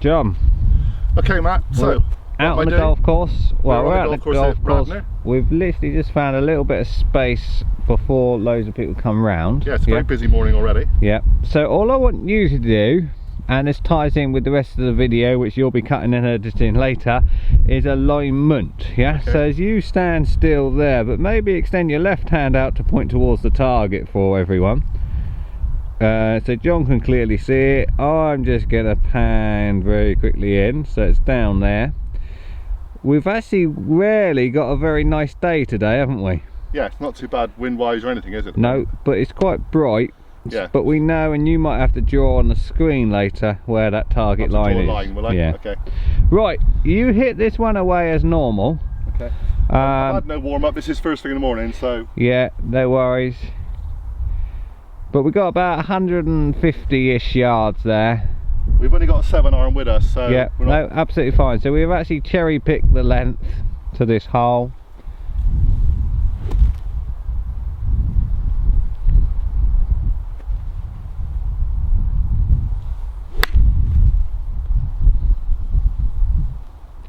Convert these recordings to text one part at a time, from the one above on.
John. Okay, Matt, so out on the golf course. Well, we're out on the golf course. Radnor. We've literally just found a little bit of space before loads of people come round. Yeah, it's a very busy morning already. Yeah, so all I want you to do, and this ties in with the rest of the video, which you'll be cutting and editing later, is alignment. Yeah, okay. So as you stand still there, but maybe extend your left hand out to point towards the target for everyone. So John can clearly see it. I'm just going to pan very quickly in, so it's down there. We've actually rarely got a very nice day today, haven't we? Yeah, it's not too bad wind-wise or anything, is it? No, but it's quite bright. Yeah. But we know, and you might have to draw on the screen later where that target line is. Line, will I? Yeah. Okay. Right, you hit this one away as normal. Okay. I've had no warm-up. This is first thing in the morning, so. Yeah, no worries. But we've got about 150-ish yards there. We've only got a 7-iron with us, so yeah, we're not... no, absolutely fine. So we've actually cherry-picked the length to this hole.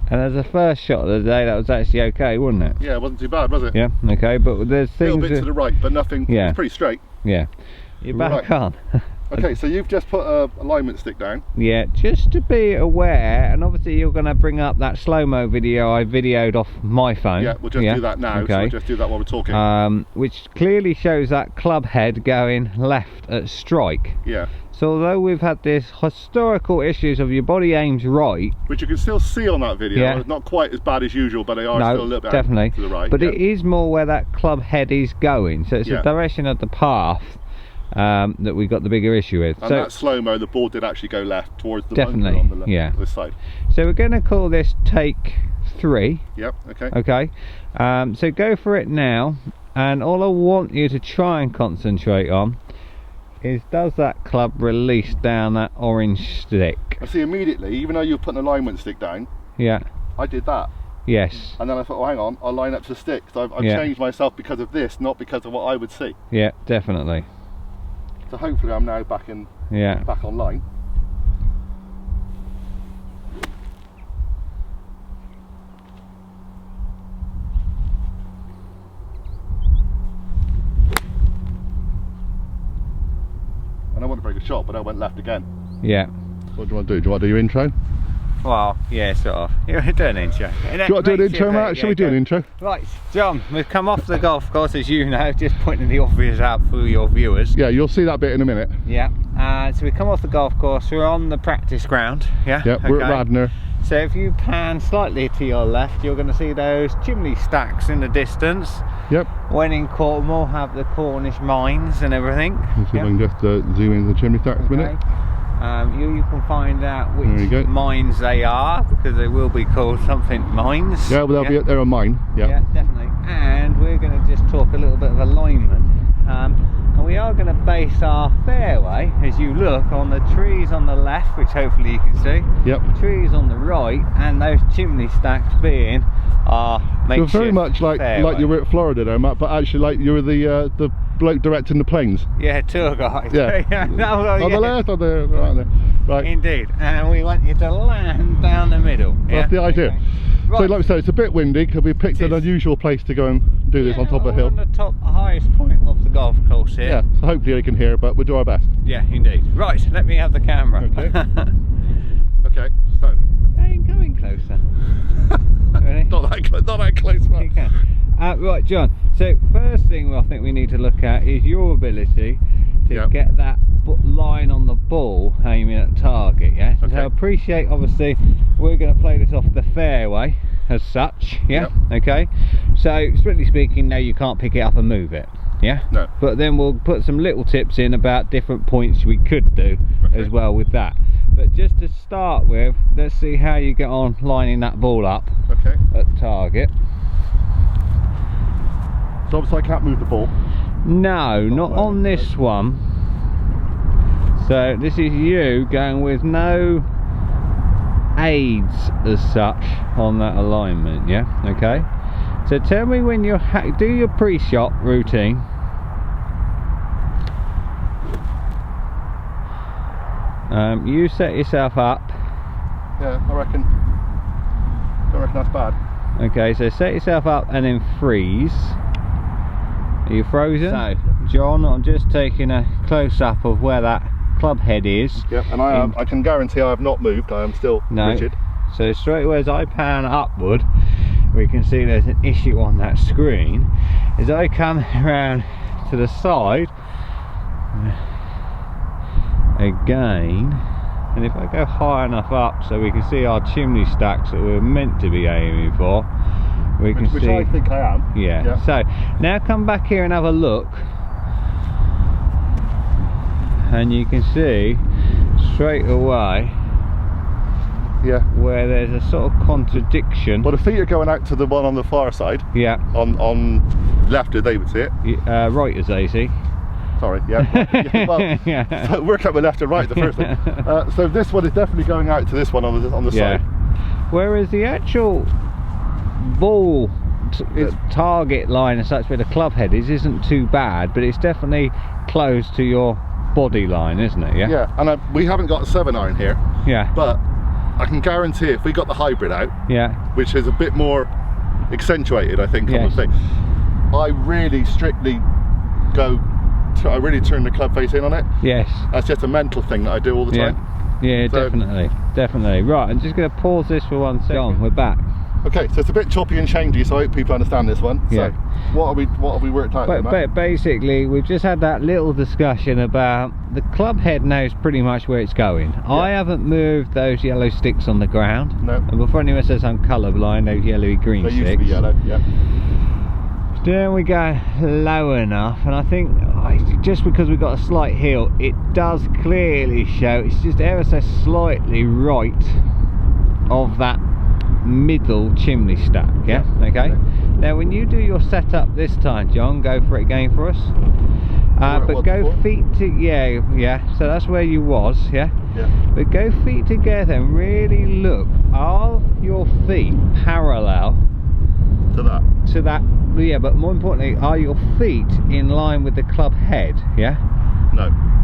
And as a first shot of the day, that was actually okay, wasn't it? Yeah, it wasn't too bad, was it? Yeah, okay, but there's things... A little bit to the right, but nothing, yeah. It's pretty straight. Yeah. You're back on. Okay, so you've just put a alignment stick down. Yeah, just to be aware, and obviously you're going to bring up that slow-mo video I videoed off my phone. Yeah, we'll just do that now, okay. So we'll just do that while we're talking. Which clearly shows that club head going left at strike. Yeah. So although we've had this historical issues of your body aims right, which you can still see on that video, yeah. It's not quite as bad as usual, but they are still a little bit definitely to the right. But it is more where that club head is going, so it's the direction of the path that we got the bigger issue with. And so that slow-mo, the ball did actually go left towards the bunker on the left, yeah. This side. So we're going to call this take 3. Yep, okay. Okay, so go for it now, and all I want you to try and concentrate on is, does that club release down that orange stick? I see immediately, even though you're putting an alignment stick down, yeah, I did that. Yes. And then I thought, oh, hang on, I'll line up to the stick. So I've changed myself because of this, not because of what I would see. Yeah, definitely. So hopefully I'm now back in, back online. And I wasn't a very good shot, but I went left again. Yeah. What do you want to do? Do you want to do your intro? Well, yeah, sort of. You want to do an intro? Do you want to do an intro, Matt? Shall we do an intro? Right, John, we've come off the golf course, as you know, just pointing the obvious out for your viewers. Yeah, you'll see that bit in a minute. Yeah, so we come off the golf course, we're on the practice ground. Yeah, okay. We're at Radnor. So if you pan slightly to your left, you're going to see those chimney stacks in the distance. Yep. When in Cornwall, have the Cornish mines and everything. Let's see if I can just zoom into the chimney stacks a minute. You can find out which mines they are, because they will be called something mines. Yeah, well, they're a mine. Yeah. Yeah, definitely. And we're going to just talk a little bit of alignment. And we are going to base our fairway, as you look, on the trees on the left, which hopefully you can see. Yep. Trees on the right, and those chimney stacks being our makeshift. You're very much like you were at Florida there, Matt, but actually like you were the bloke directing the planes. Yeah, tour guide. Yeah. No, well, on the left, on the right there. Right. Indeed. And we want you to land down the middle. That's the idea. Okay. Right. So like we said, it's a bit windy because we picked an unusual place to go and do this on top of a hill. On the highest point of the golf course here. Yeah, so hopefully they can hear, but we'll do our best. Yeah, indeed. Right, let me have the camera. Okay. Okay, so. I ain't coming closer. Really? Not that close, man. You can. Right, John, so first thing I think we need to look at is your ability to get that line on the ball aiming at target, yeah? Okay. So I appreciate, obviously, we're going to play this off the fairway as such, yeah? Okay, so strictly speaking, no, you can't pick it up and move it, yeah? No. But then we'll put some little tips in about different points we could do as well with that. But just to start with, let's see how you get on lining that ball up at target. So obviously I can't move the ball. No, not on this one. So this is you going with no aids as such on that alignment, yeah? Okay. So tell me when you do your pre-shot routine. You set yourself up Yeah, I reckon. Don't reckon that's bad. Okay, so set yourself up and then freeze. Are you frozen? So, John, I'm just taking a close-up of where that club head is. Yep, and I can guarantee I have not moved. I am still rigid. So straight away as I pan upward, we can see there's an issue on that screen. As I come around to the side again, and if I go high enough up so we can see our chimney stacks that we're meant to be aiming for, we can see. Which I think I am. Yeah. So now come back here and have a look, and you can see straight away where there's a sort of contradiction. Well, the feet are going out to the one on the far side. Yeah. On left, they would see it. Right as they see. Sorry, well, so work out with left and right, the first thing. So this one is definitely going out to this one on the side. Whereas the actual ball target line and such where the club head is isn't too bad, but it's definitely close to your body line, isn't it? Yeah, and we haven't got a 7-iron here. Yeah. But I can guarantee if we got the hybrid out, which is a bit more accentuated, I think, on the thing, I really strictly I really turn the club face in on it. Yes. That's just a mental thing that I do all the time. Yeah, so, definitely. Right, I'm just going to pause this for 1 second. John, we're back. Okay, so it's a bit choppy and changey, so I hope people understand this one. Yeah. So what have we worked out? But basically, we've just had that little discussion about the club head knows pretty much where it's going. Yeah. I haven't moved those yellow sticks on the ground. No. And before anyone says I'm colourblind, those yellowy green sticks. They used to be yellow, Then we go low enough, and I think just because we've got a slight hill, it does clearly show it's just ever so slightly right of that middle chimney stack. Okay. Now when you do your setup this time, John, go for it again for us. But go before? Feet to so that's where you was. But go feet together and really look, are your feet parallel to that? But more importantly, are your feet in line with the club head?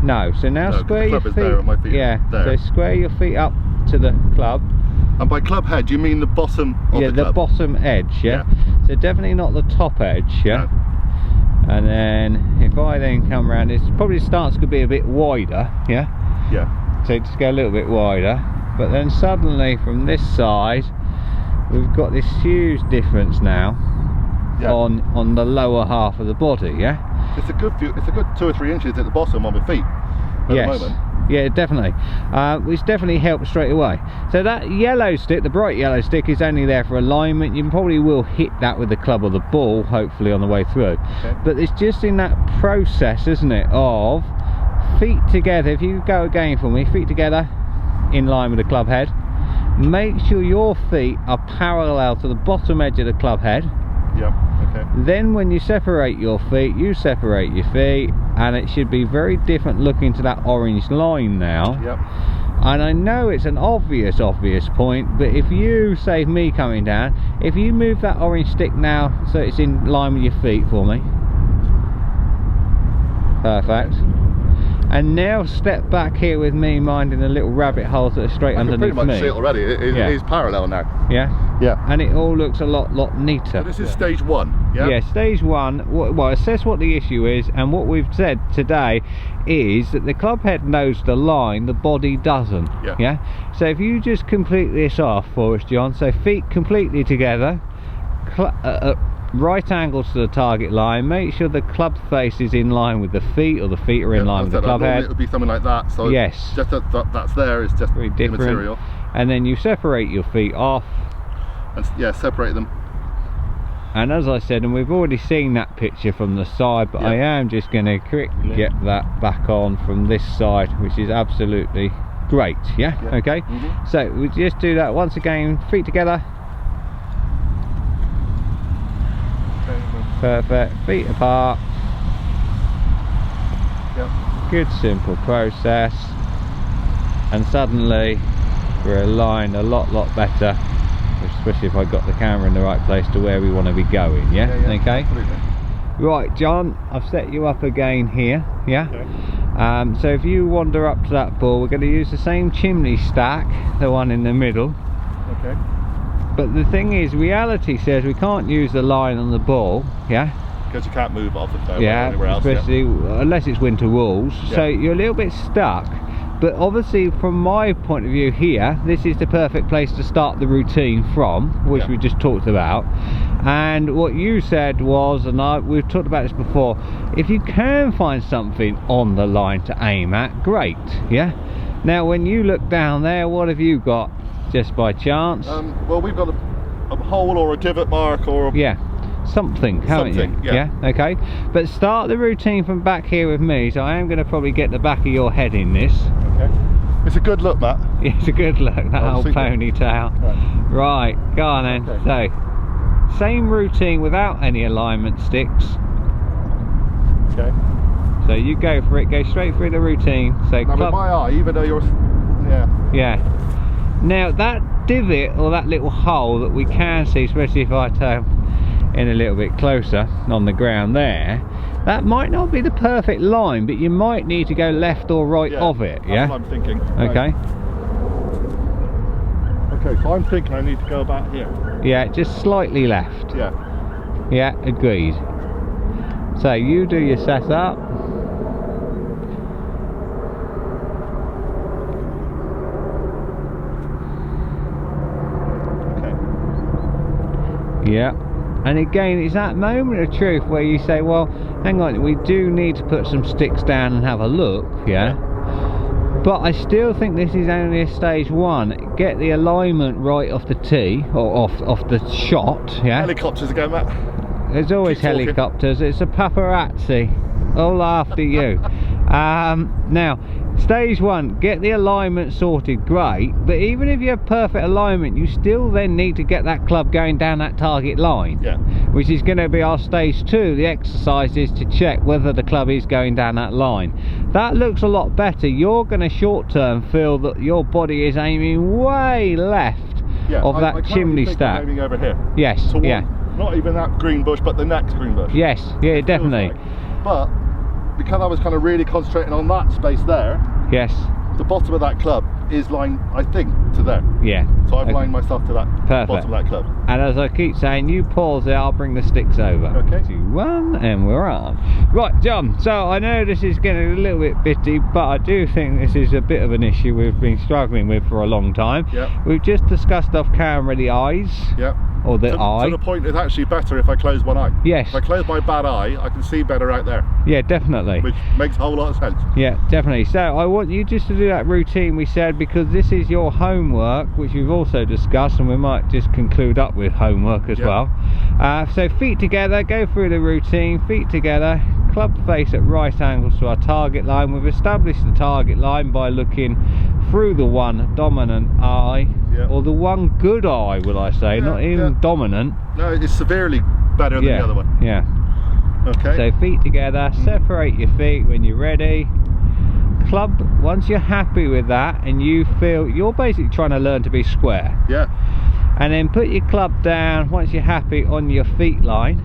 No. So now square your feet. There and my feet there. So square your feet up to the club. And by club head, you mean the bottom of the club? The bottom edge. So definitely not the top edge. No. And then if I then come around, this probably starts to be a bit wider. So just go a little bit wider, but then suddenly from this side, we've got this huge difference now on the lower half of the body. It's a good 2 or 3 inches at the bottom of my feet at the moment. Yeah, definitely, which definitely helps straight away. So that yellow stick, the bright yellow stick, is only there for alignment. You probably will hit that with the club or the ball, hopefully, on the way through. But it's just in that process, isn't it, of feet together. If you go again for me, feet together in line with the club head. Make sure your feet are parallel to the bottom edge of the club head. Then when you separate your feet, you separate your feet, and it should be very different looking to that orange line now. And I know it's an obvious point, but if you, save me coming down, if you move that orange stick now so it's in line with your feet for me. Perfect. And now step back here with me, minding the little rabbit holes that are straight underneath me. I can pretty much see it already. It is parallel now. Yeah. And it all looks a lot neater. So this is stage 1. Yeah, stage 1. Well, assess what the issue is, and what we've said today is that the club head knows the line, the body doesn't. So if you just complete this off for us, John. So feet completely together, right angles to the target line. Make sure the club face is in line with the feet, or the feet are in line with the club head. It would be something like that. So just that's there is just very different material. And then you separate your feet off. And separate them. And as I said, and we've already seen that picture from the side, but I am just going to quickly get that back on from this side, which is absolutely great. Okay. So we just do that once again. Feet together. Perfect. Feet apart. Good simple process, and suddenly we're aligned a lot better, especially if I got the camera in the right place to where we want to be going. Okay. Absolutely. Right, John, I've set you up again here. So if you wander up to that ball, we're going to use the same chimney stack, the one in the middle. Okay. But the thing is, reality says we can't use the line on the ball, yeah? Because you can't move off it though, yeah, else, especially unless it's winter rules. Yeah. So you're a little bit stuck. But obviously, from my point of view here, this is the perfect place to start the routine from, which we just talked about. And what you said was, and we've talked about this before, if you can find something on the line to aim at, great, yeah? Now, when you look down there, what have you got, just by chance? Well, we've got a hole or a divot mark or something, haven't you? Yeah, okay. But start the routine from back here with me, so I am going to probably get the back of your head in this. Okay. It's a good look, Matt. Yeah, it's a good look, that old ponytail. Right, go on then. Okay. So, same routine without any alignment sticks. Okay. So you go for it, go straight through the routine. So now with my eye, even though you're... Yeah. Now that divot, or that little hole that we can see, especially if I turn in a little bit closer on the ground there, that might not be the perfect line, but you might need to go left or right of it. That's what I'm thinking. Okay. Okay, so I'm thinking I need to go about here. Yeah, just slightly left. Yeah. Yeah, agreed. So you do your setup. Okay. Yeah. And again, it's that moment of truth where you say, well, hang on, we do need to put some sticks down and have a look, yeah? But I still think this is only a stage one. Get the alignment right off the tee, or off the shot, yeah? Helicopters again, Matt. There's always helicopters. It's a paparazzi. All after you. Now, stage one, get the alignment sorted, great, but even if you have perfect alignment, you still then need to get that club going down that target line, which is going to be our stage two. The exercise is to check whether the club is going down that line. That looks a lot better. You're going to short term feel that your body is aiming way left of that chimney stack. I'm aiming over here. Yes, not even that green bush, but the next green bush. Yes, yeah, definitely. But because I was kind of really concentrating on that space there, the bottom of that club is lined, I think, to there. Yeah. So I've lined myself to that bottom of that club. And as I keep saying, you pause there, I'll bring the sticks over. Okay. 2, 1, and we're on. Right, John, so I know this is getting a little bit bitty, but I do think this is a bit of an issue we've been struggling with for a long time. Yeah. We've just discussed off camera the eyes. Yeah. Or the eye. To the point, it's actually better if I close one eye. Yes. If I close my bad eye, I can see better out there. Yeah, definitely. Which makes a whole lot of sense. Yeah, definitely. So I want you just to do that routine we said, because this is your homework, which we've also discussed, and we might just conclude up with homework as well. So feet together, go through the routine, feet together, club face at right angles to our target line. We've established the target line by looking through the one dominant eye, or the one good eye, will I say, not even dominant. No, it's severely better than the other one. Yeah. Okay. So feet together, separate your feet when you're ready. Club, once you're happy with that and you feel you're basically trying to learn to be square. Yeah. And then put your club down once you're happy on your feet line.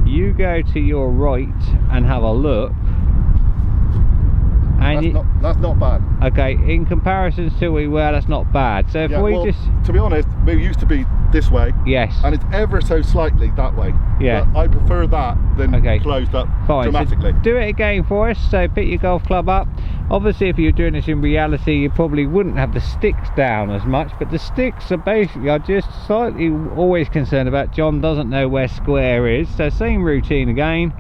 You go to your right and have a look. And that's not bad. Okay, in comparison to we were, that's not bad. So if we just, to be honest, we used to be this way. Yes. And it's ever so slightly that way. Yeah. But I prefer that than closed up dramatically. So do it again for us. So pick your golf club up. Obviously, if you're doing this in reality, you probably wouldn't have the sticks down as much, but the sticks are basically, I'm just slightly always concerned about. John doesn't know where square is. So same routine again,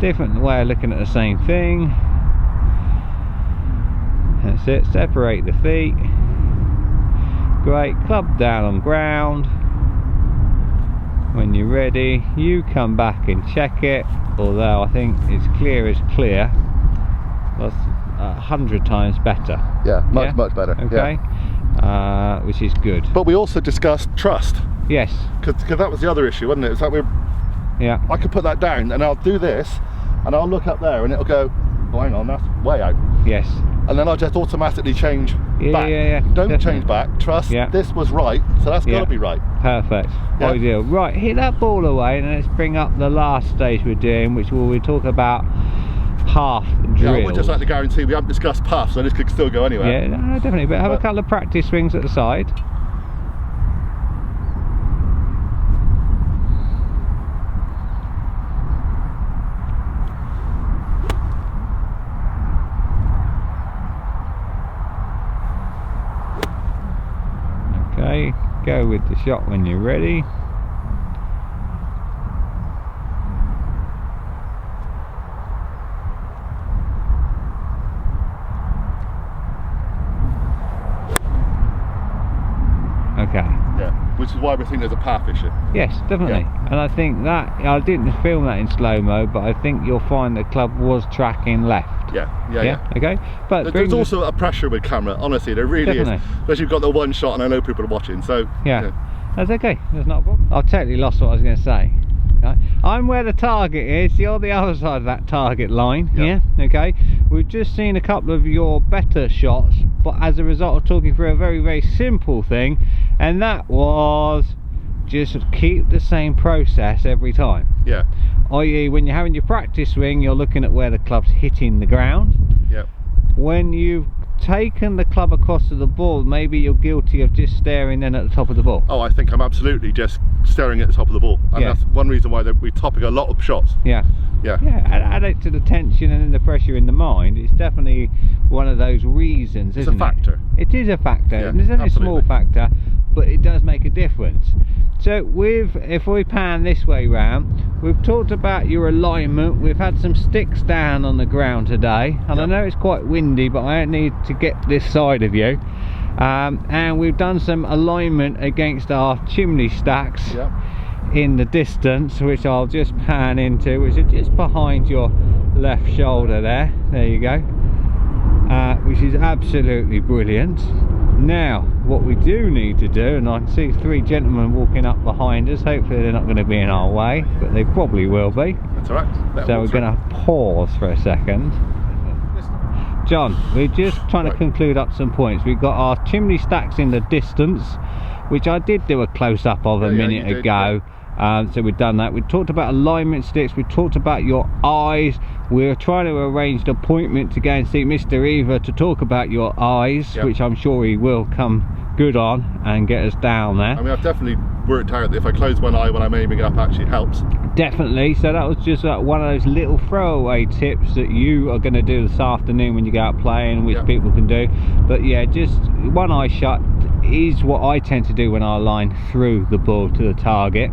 different way of looking at the same thing. That's it, separate the feet. Great, club down on ground. When you're ready, you come back and check it, although I think it's clear as clear. That's 100 times better. Yeah, much better. Okay, which is good. But we also discussed trust. Yes. Because that was the other issue, wasn't it? It's like I could put that down and I'll do this and I'll look up there and it'll go, oh, hang on, that's way out. Yes. And then I'll just automatically change back. Don't definitely change back, trust this was right, so that's got to be right. Perfect. Ideal. Right, hit that ball away and let's bring up the last stage we're doing, which we'll talk about half drills. Yeah, I would just like to guarantee we haven't discussed paths, so this could still go anywhere. Yeah, no, definitely, but have a couple of practice swings at the side. Okay, go with the shot when you're ready. Okay. Yeah, which is why we think there's a path issue. Yes, definitely. Yeah. And I think that, I didn't film that in slow-mo, but I think you'll find the club was tracking left. Yeah. Okay. But there's also a pressure with camera, honestly, there really is. Especially you've got the one shot and I know people are watching, so. Yeah. That's okay, there's not a problem. I've totally lost what I was going to say. Okay. I'm where the target is, you're the other side of that target line. Yeah. Okay. We've just seen a couple of your better shots, but as a result of talking through a very, very simple thing, and that was just keep the same process every time. Yeah. i.e. when you're having your practice swing, you're looking at where the club's hitting the ground. Yeah. When you've taken the club across to the ball, maybe you're guilty of just staring in at the top of the ball. Oh, I think I'm absolutely just staring at the top of the ball, and that's one reason why we're topping a lot of shots. Yeah, add it to the tension and the pressure in the mind. It's definitely one of those reasons, isn't it? It's a factor. It is a factor. Yeah, it's only a small factor, but it does make a difference. So if we pan this way round, we've talked about your alignment. We've had some sticks down on the ground today, and I know it's quite windy, but I need to get this side of you. And we've done some alignment against our chimney stacks in the distance, which I'll just pan into, which are just behind your left shoulder there. There you go. Which is absolutely brilliant. Now what we do need to do, and I can see three gentlemen walking up behind us, hopefully they're not going to be in our way, but they probably will be. That's alright. So we're going to pause for a second. John, we're just trying to conclude up some points. We've got our chimney stacks in the distance, which I did do a close-up of a minute ago. So we've done that. We talked about alignment sticks, we talked about your eyes. We're trying to arrange an appointment to go and see Mr. Eva to talk about your eyes, which I'm sure he will come good on and get us down there. I mean, I've definitely worked out that if I close one eye when I'm aiming up, actually helps. Definitely. So that was just one of those little throwaway tips that you are going to do this afternoon when you go out playing, which people can do. But yeah, just one eye shut is what I tend to do when I line through the ball to the target.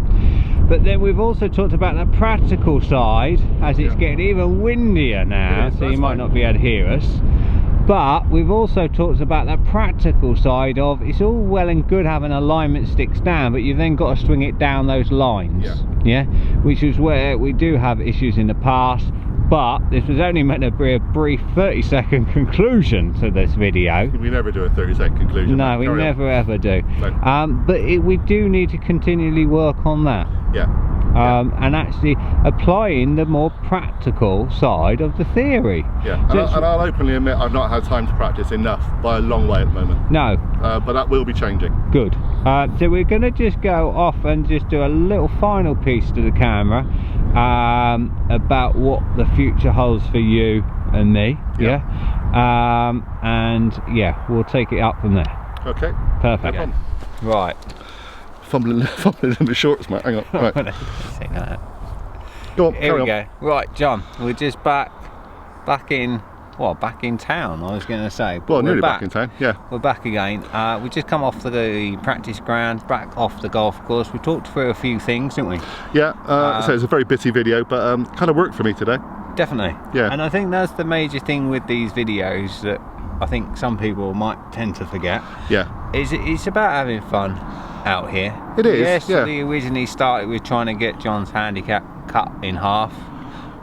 But then we've also talked about the practical side, as it's getting even windier now, so you might not be able to hear us. But we've also talked about that practical side of, it's all well and good having alignment sticks down, but you've then got to swing it down those lines. Which is where we do have issues in the past. But this was only meant to be a brief 30-second conclusion to this video. We never do a 30-second conclusion. No, we never ever do. No. But we do need to continually work on that. And actually applying the more practical side of the theory. And I'll openly admit I've not had time to practice enough by a long way at the moment. No. But that will be changing. Good. So we're going to just go off and just do a little final piece to the camera about what the future holds for you and me. And we'll take it up from there. Okay. Perfect. No problem. Right. Fumbling in the shorts, mate. Hang on. Right. Go on. Here we go. Right, John. We're just back in town, I was going to say. Well, nearly back in town, yeah. We're back again. We just come off the practice ground, back off the golf course. We talked through a few things, didn't we? Yeah, so it's a very bitty video, but kind of worked for me today. Definitely. Yeah. And I think that's the major thing with these videos that I think some people might tend to forget. Yeah. It's about having fun out here. It is, yes, we originally started with trying to get John's handicap cut in half.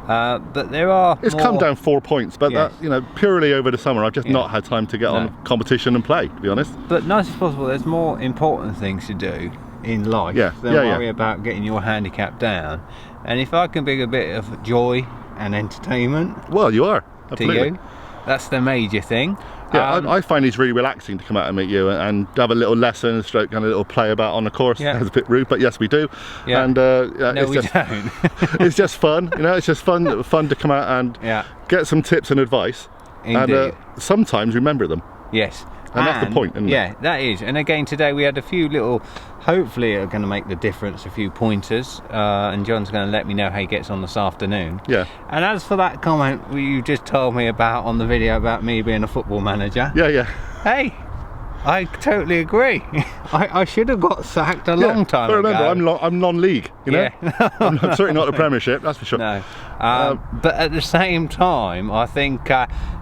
But there are come down 4 points, but that, purely over the summer I've just not had time to get on competition and play, to be honest. But nice as possible, there's more important things to do in life than worry about getting your handicap down. And if I can bring a bit of joy and entertainment, well, you are absolutely. To you, that's the major thing. Yeah, I find it's really relaxing to come out and meet you and have a little lesson, stroke and a little play about on the course. Yeah. It's a bit rude, but yes, we do. Yeah. And no, we don't. It's just fun, you know. It's just fun to come out and get some tips and advice. Indeed. And sometimes remember them. Yes. And that's the point, isn't it? That is. And again, today we had a few little, hopefully are going to make the difference, a few pointers. And John's going to let me know how he gets on this afternoon. Yeah. And as for that comment you just told me about on the video about me being a football manager. Yeah. Hey, I totally agree. I should have got sacked a long time ago. Remember, I'm non-league, you know? Yeah. I'm certainly not the Premiership, that's for sure. No. But at the same time, I think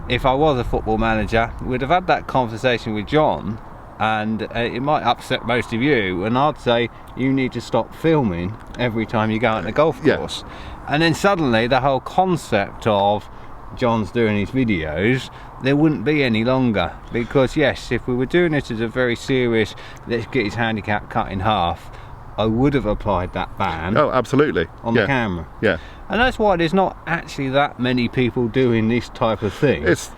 if I was a football manager, we'd have had that conversation with John, and it might upset most of you, and I'd say you need to stop filming every time you go out on a golf course. And then suddenly the whole concept of John's doing his videos, there wouldn't be any longer, because yes, if we were doing it as a very serious, let's get his handicap cut in half, I would have applied that ban. Oh, absolutely. On the camera. Yeah. And that's why there's not actually that many people doing this type of thing. It's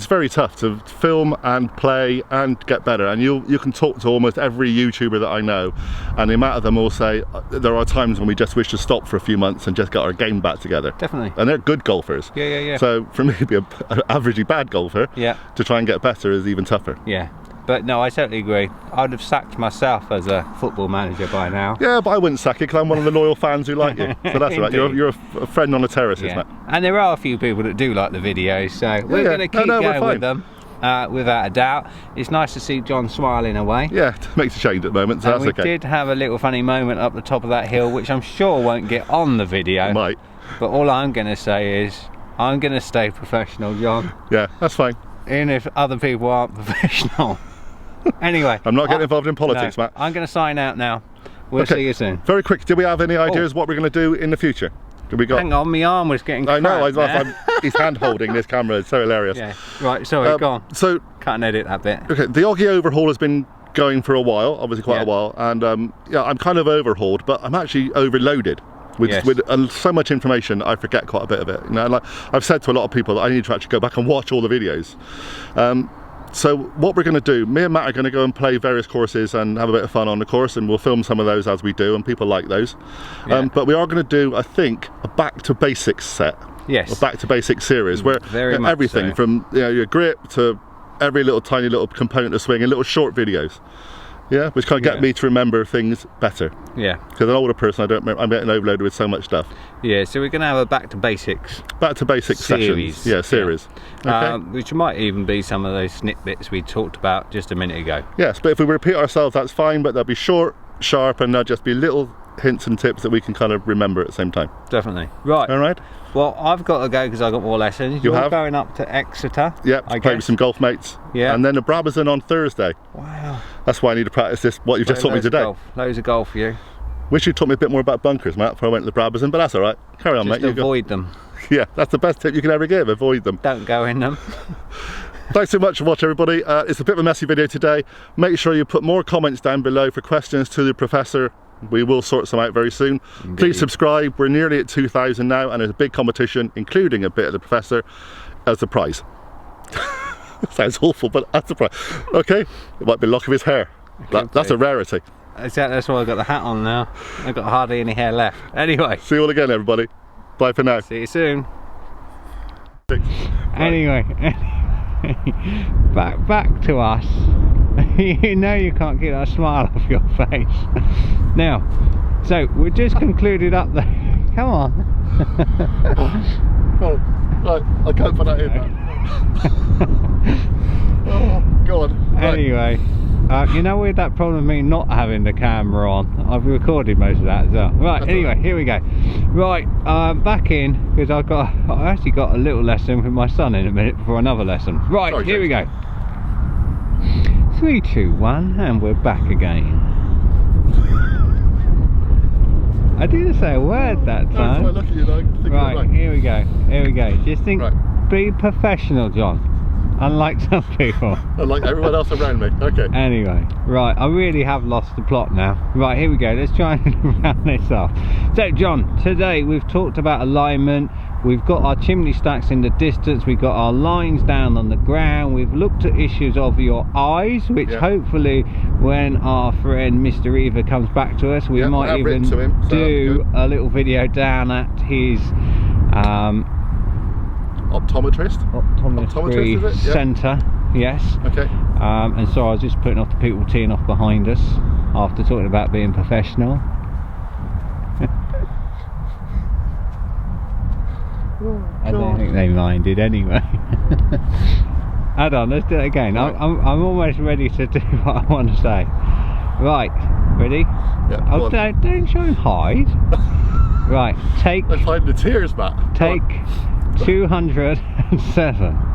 very tough to film and play and get better, and you can talk to almost every YouTuber that I know, and the amount of them will say there are times when we just wish to stop for a few months and just get our game back together. Definitely. And they're good golfers. Yeah. So for me to be an averagely bad golfer, to try and get better is even tougher. Yeah. But no, I totally agree. I'd have sacked myself as a football manager by now. Yeah, but I wouldn't sack you because I'm one of the loyal fans who like you. So that's all right. You're a friend on the terrace, isn't it? And there are a few people that do like the videos, so we're going to keep going with them. Without a doubt. It's nice to see John smiling away. Yeah, it makes a change at the moment, so that's okay. We did have a little funny moment up the top of that hill, which I'm sure won't get on the video. Might. But all I'm going to say is, I'm going to stay professional, John. Yeah, that's fine. Even if other people aren't professional. Anyway, I'm not getting involved in politics, Matt. I'm going to sign out now. We'll see you soon. Very quick, do we have any ideas what we're going to do in the future? Hang on, my arm was getting I know, he's hand holding this camera, it's so hilarious. Yeah. Right, sorry, go on. So, cut and edit that bit. Okay, the Oggie Overhaul has been going for a while, obviously quite a while, and I'm kind of overhauled, but I'm actually overloaded. With so much information, I forget quite a bit of it. You know, like I've said to a lot of people that I need to actually go back and watch all the videos. So what we're going to do, me and Matt are going to go and play various courses and have a bit of fun on the course, and we'll film some of those as we do, and people like those. But we are going to do, I think, a back to basics set. Yes. A back to basics series where everything from your grip to every little tiny little component of swing and little short videos. Yeah, which kind of get me to remember things better. Yeah. Because an older person, I'm getting overloaded with so much stuff. Yeah, so we're going to have a back to basics. Back to basics sessions. Yeah, series. Yeah. Okay. Which might even be some of those snippets we talked about just a minute ago. Yes, but if we repeat ourselves, that's fine, but they'll be short, sharp, and they'll just be little hints and tips that we can kind of remember at the same time. Definitely. Right. All right. Well, I've got to go because I've got more lessons. You're going up to Exeter. Yep, to play with some golf mates. Yeah. And then the Brabazon on Thursday. Wow. That's why I need to practice this, what you've just taught me today. Loads of golf for you. Wish you'd taught me a bit more about bunkers, Matt, before I went to the Brabazon, but that's all right. Carry on, mate. Just avoid them. Yeah, that's the best tip you can ever give, avoid them. Don't go in them. Thanks so much for watching, everybody. It's a bit of a messy video today. Make sure you put more comments down below for questions to the professor. We will sort some out very soon. Indeed. Please subscribe. We're nearly at 2,000 now, and there's a big competition, including a bit of the professor as the prize. Sounds awful, but that's the prize. Okay, it might be lock of his hair. That's a rarity. Exactly, that's why I've got the hat on now. I've got hardly any hair left. Anyway. See you all again, everybody. Bye for now. See you soon. Anyway, back to us. You know you can't get that smile off your face. Now, so we just concluded up there. Come on. Right, I can't put that in. Oh, God. Right. Anyway, you know with that problem of me not having the camera on, I've recorded most of that as well. Right, anyway, here we go. Right, back in, because I actually got a little lesson with my son in a minute before another lesson. Right, sorry, here we go. 3, 2, 1, and we're back again. I didn't say a word that time. No, look at you, though. Right, here we go. Here we go. Just think, be professional, John. Unlike some people. Unlike everyone else around me. Okay. Anyway, right, I really have lost the plot now. Right, here we go. Let's try and round this off. So, John, today we've talked about alignment. We've got our chimney stacks in the distance, we've got our lines down on the ground, we've looked at issues of your eyes, which hopefully when our friend Mr. Eva comes back to us, we might even do a little video down at his optometry centre. Yes. Okay. And so I was just putting off the people teeing off behind us after talking about being professional. I don't think they minded anyway. Hold on, let's do it again. Right. I'm almost ready to do what I want to say. Right, ready? Yeah. Oh, don't show him hide. Right, take. Let's hide the tears, Matt. Take 207.